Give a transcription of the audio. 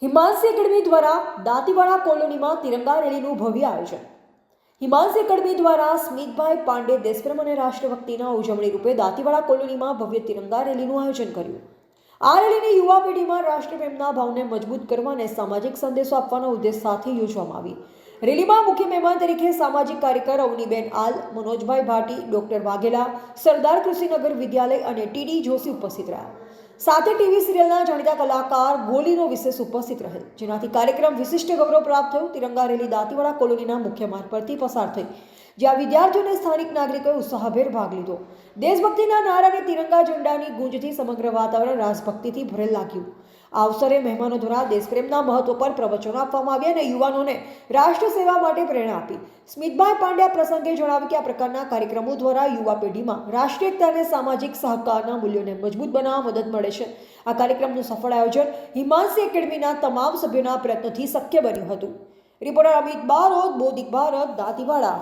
હિમાંસી academy દ્વારા દાંતીવાડા કોલોનીમાં તિરંગા રેલીનું ભવ્ય આયોજન. હિમાંસી એકેડમી દ્વારા સ્મિતભાઈ પાંડે દેશપ્રેમ અને રાષ્ટ્રભક્તિના ઉજવણી રૂપે દાંતીવાડા કોલોનીમાં ભવ્ય તિરંગા રેલીનું આયોજન કર્યું. આ રેલીને યુવા પેઢીમાં રાષ્ટ્રપ્રેમના ભાવને મજબૂત કરવા અને સામાજિક સંદેશો આપવાના ઉદ્દેશ સાથે યોજવામાં આવી. રેલીમાં મુખ્ય મહેમાન તરીકે સામાજિક કાર્યકર અવનીબેન આલ, મનોજભાઈ ભાટી, ડોક્ટર વાઘેલા, સરદાર કૃષિનગર વિદ્યાલય અને ટીડી જોશી ઉપસ્થિત રહ્યા. સાથે ટીવી સિરિયલના જાણીતા કલાકાર ગોલીનો વિશેષ ઉપસ્થિત રહેલ, જેનાથી કાર્યક્રમ વિશિષ્ટ ગૌરવ પ્રાપ્ત થયું. તિરંગા રેલી દાંતીવાડા કોલોનીના મુખ્ય માર્ગ પરથી પસાર થઈ, જ્યાં વિદ્યાર્થીઓ અને સ્થાનિક નાગરિકોએ ઉત્સાહભેર ભાગ લીધો. દેશભક્તિના નારા અને તિરંગા ઝંડાની ગૂંજથી સમગ્ર વાતાવરણ રાષ્ટ્રભક્તિથી ભરેલ લાગ્યું. આ અવસરે મહેમાનો દ્વારા દેશપ્રેમના મહત્વ પર પ્રવચનો આપવામાં આવ્યા અને યુવાનોને રાષ્ટ્ર સેવા માટે પ્રેરણા આપી. સ્મિતભાઈ પાંડે આ પ્રસંગે જણાવ્યું કે આ પ્રકારના કાર્યક્રમો દ્વારા યુવા પેઢીમાં રાષ્ટ્રીય એકતા અને સામાજિક સહકારના મૂલ્યોને મજબૂત બનાવવા મદદ મળે છે. આ કાર્યક્રમનું સફળ આયોજન હિમાંસી એકેડમીના તમામ સભ્યોના પ્રયત્નોથી શક્ય બન્યું હતું. રિપોર્ટર અમિત બારોટ, બોધિક ભારત, દાંતીવાડા.